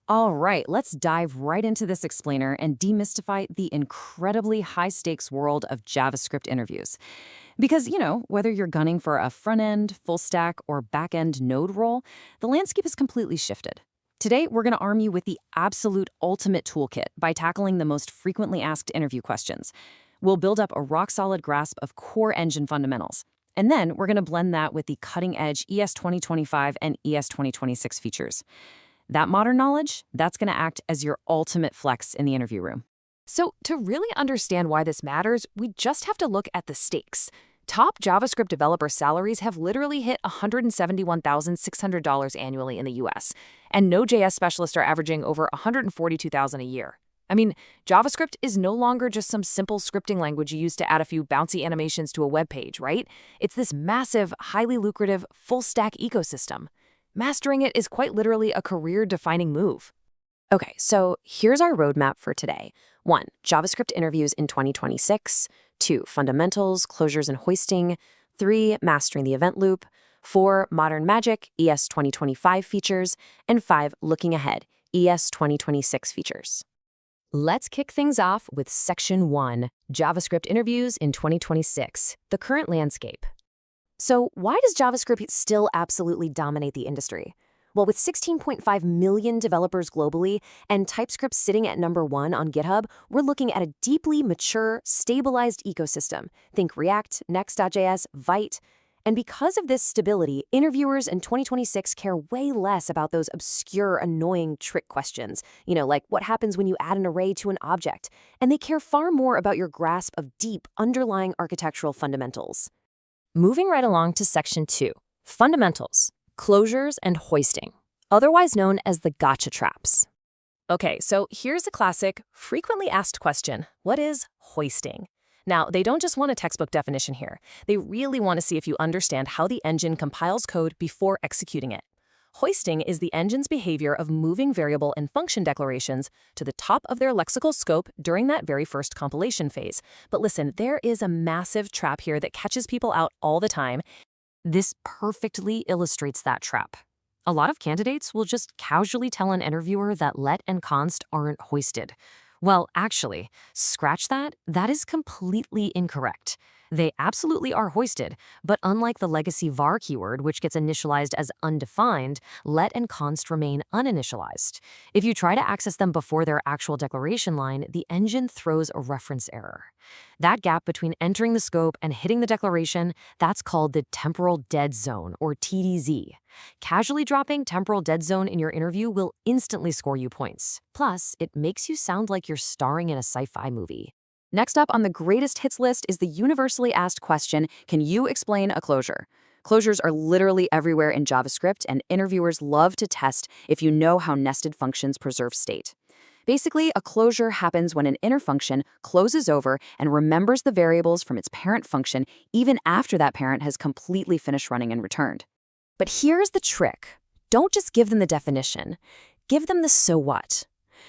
All right, let's dive right into this explainer and demystify the incredibly high-stakes world of JavaScript interviews. Because, whether you're gunning for a front-end, full-stack, or back-end node role, the landscape has completely shifted. Today, we're going to arm you with the absolute ultimate toolkit by tackling the most frequently asked interview questions. We'll build up a rock-solid grasp of core engine fundamentals. And then we're going to blend that with the cutting-edge ES2025 and ES2026 features. That modern knowledge, that's going to act as your ultimate flex in the interview room. So to really understand why this matters, we just have to look at the stakes. Top JavaScript developer salaries have literally hit $171,600 annually in the US, and Node.js specialists are averaging over $142,000 a year. I mean, JavaScript is no longer just some simple scripting language you use to add a few bouncy animations to a web page, right? It's this massive, highly lucrative, full-stack ecosystem. Mastering it is quite literally a career-defining move. Okay, so here's our roadmap for today. 1. JavaScript interviews in 2026. 2. Fundamentals, closures, and hoisting. 3. Mastering the event loop. 4. Modern magic, ES 2025 features. And 5. Looking ahead, ES 2026 features. Let's kick things off with Section 1, JavaScript interviews in 2026, the current landscape. So why does JavaScript still absolutely dominate the industry? Well, with 16.5 million developers globally and TypeScript sitting at #1 on GitHub, we're looking at a deeply mature, stabilized ecosystem. Think React, Next.js, Vite. And because of this stability, interviewers in 2026 care way less about those obscure, annoying trick questions, like what happens when you add an array to an object. And they care far more about your grasp of deep, underlying architectural fundamentals. Moving right along to Section 2, fundamentals, closures, and hoisting, otherwise known as the gotcha traps. Okay, so here's a classic, frequently asked question. What is hoisting? Now, they don't just want a textbook definition here. They really want to see if you understand how the engine compiles code before executing it. Hoisting is the engine's behavior of moving variable and function declarations to the top of their lexical scope during that very first compilation phase. But listen, there is a massive trap here that catches people out all the time. This perfectly illustrates that trap. A lot of candidates will just casually tell an interviewer that let and const aren't hoisted. Well, actually, scratch that. That is completely incorrect. They absolutely are hoisted, but unlike the legacy var keyword, which gets initialized as undefined, let and const remain uninitialized. If you try to access them before their actual declaration line, the engine throws a reference error. That gap between entering the scope and hitting the declaration, that's called the temporal dead zone, or TDZ. Casually dropping temporal dead zone in your interview will instantly score you points. Plus, it makes you sound like you're starring in a sci-fi movie. Next up on the greatest hits list is the universally asked question, can you explain a closure? Closures are literally everywhere in JavaScript, and interviewers love to test if you know how nested functions preserve state. Basically, a closure happens when an inner function closes over and remembers the variables from its parent function even after that parent has completely finished running and returned. But here's the trick. Don't just give them the definition. Give them the so what.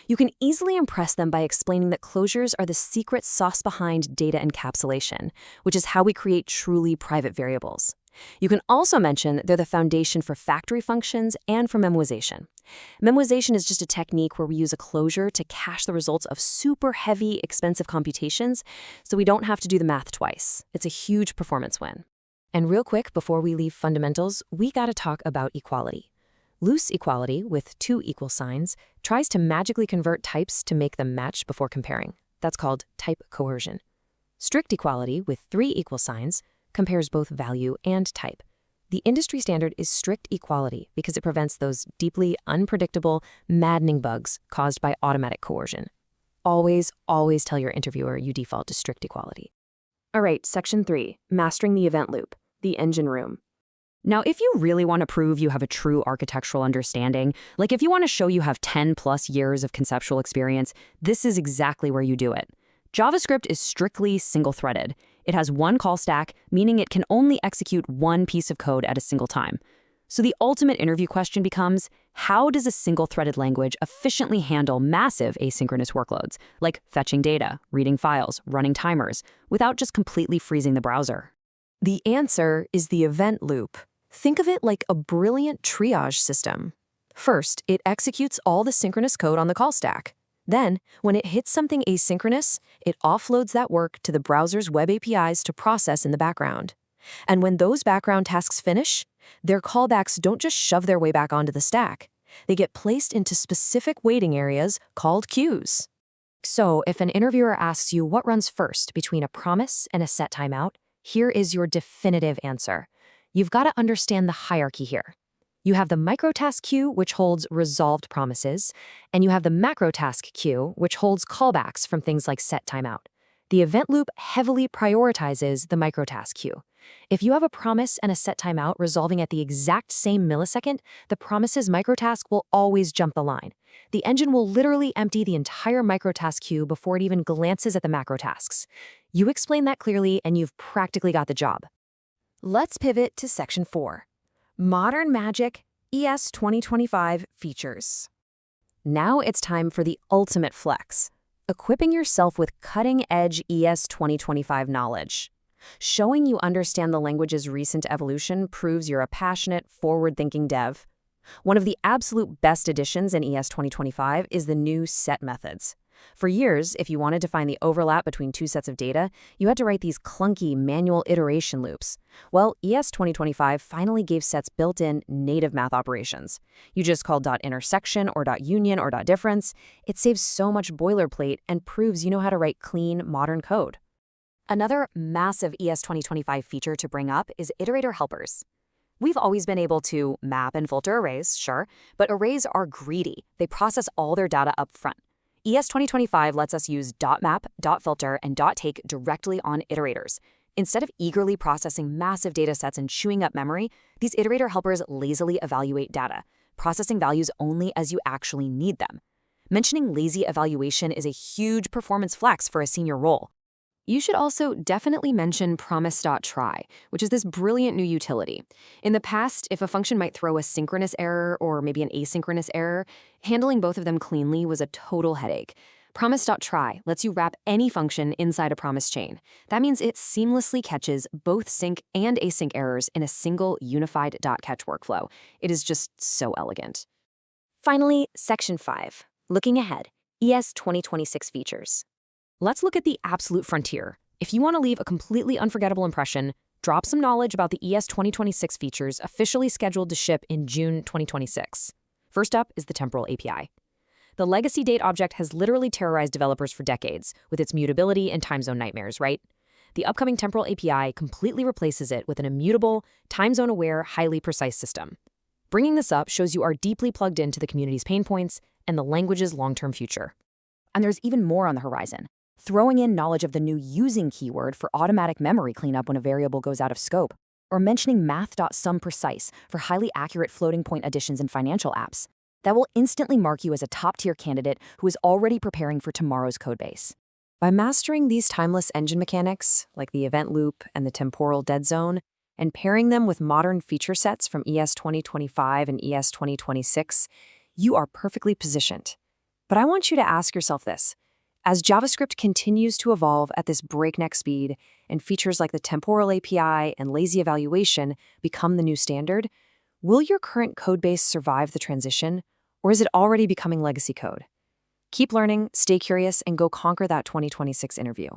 You can easily impress them by explaining that closures are the secret sauce behind data encapsulation, which is how we create truly private variables. You can also mention they're the foundation for factory functions and for memoization. Memoization is just a technique where we use a closure to cache the results of super heavy, expensive computations, so we don't have to do the math twice. It's a huge performance win. And real quick, before we leave fundamentals, we gotta talk about equality. Loose equality, with 2 equal signs, tries to magically convert types to make them match before comparing. That's called type coercion. Strict equality, with 3 equal signs, compares both value and type. The industry standard is strict equality because it prevents those deeply unpredictable, maddening bugs caused by automatic coercion. Always, always tell your interviewer you default to strict equality. All right, Section 3, Mastering the Event Loop, the engine room. Now, if you really want to prove you have a true architectural understanding, like if you want to show you have 10+ years of conceptual experience, this is exactly where you do it. JavaScript is strictly single-threaded. It has one call stack, meaning it can only execute one piece of code at a single time. So the ultimate interview question becomes, how does a single-threaded language efficiently handle massive asynchronous workloads, like fetching data, reading files, running timers, without just completely freezing the browser? The answer is the event loop. Think of it like a brilliant triage system. First, it executes all the synchronous code on the call stack. Then, when it hits something asynchronous, it offloads that work to the browser's web APIs to process in the background. And when those background tasks finish, their callbacks don't just shove their way back onto the stack. They get placed into specific waiting areas called queues. So, if an interviewer asks you what runs first between a promise and a set timeout, here is your definitive answer. You've got to understand the hierarchy here. You have the microtask queue, which holds resolved promises, and you have the macrotask queue, which holds callbacks from things like set timeout. The event loop heavily prioritizes the microtask queue. If you have a promise and a set timeout resolving at the exact same millisecond, the promise's microtask will always jump the line. The engine will literally empty the entire microtask queue before it even glances at the macrotasks. You explain that clearly, and you've practically got the job. Let's pivot to Section 4. Modern Magic ES2025 Features. Now it's time for the ultimate flex, equipping yourself with cutting-edge ES2025 knowledge. Showing you understand the language's recent evolution proves you're a passionate, forward-thinking dev. One of the absolute best additions in ES2025 is the new set methods. For years, if you wanted to find the overlap between two sets of data, you had to write these clunky manual iteration loops. Well, ES2025 finally gave sets built-in native math operations. You just call .intersection or .union or .difference. It saves so much boilerplate and proves you know how to write clean, modern code. Another massive ES2025 feature to bring up is Iterator helpers. We've always been able to map and filter arrays, sure, but arrays are greedy. They process all their data up front. ES2025 lets us use .map, .filter, and .take directly on iterators. Instead of eagerly processing massive data sets and chewing up memory, these iterator helpers lazily evaluate data, processing values only as you actually need them. Mentioning lazy evaluation is a huge performance flex for a senior role. You should also definitely mention Promise.try, which is this brilliant new utility. In the past, if a function might throw a synchronous error or maybe an asynchronous error, handling both of them cleanly was a total headache. Promise.try lets you wrap any function inside a promise chain. That means it seamlessly catches both sync and async errors in a single unified .catch workflow. It is just so elegant. Finally, Section 5. Looking ahead, ES2026 features. Let's look at the absolute frontier. If you want to leave a completely unforgettable impression, drop some knowledge about the ES2026 features officially scheduled to ship in June 2026. First up is the Temporal API. The legacy date object has literally terrorized developers for decades with its mutability and time zone nightmares, right? The upcoming Temporal API completely replaces it with an immutable, time zone-aware, highly precise system. Bringing this up shows you are deeply plugged into the community's pain points and the language's long-term future. And there's even more on the horizon. Throwing in knowledge of the new using keyword for automatic memory cleanup when a variable goes out of scope, or mentioning math.sumPrecise for highly accurate floating point additions in financial apps. That will instantly mark you as a top-tier candidate who is already preparing for tomorrow's codebase. By mastering these timeless engine mechanics, like the event loop and the temporal dead zone, and pairing them with modern feature sets from ES2025 and ES2026, you are perfectly positioned. But I want you to ask yourself this. As JavaScript continues to evolve at this breakneck speed and features like the Temporal API and lazy evaluation become the new standard, will your current codebase survive the transition, or is it already becoming legacy code? Keep learning, stay curious, and go conquer that 2026 interview.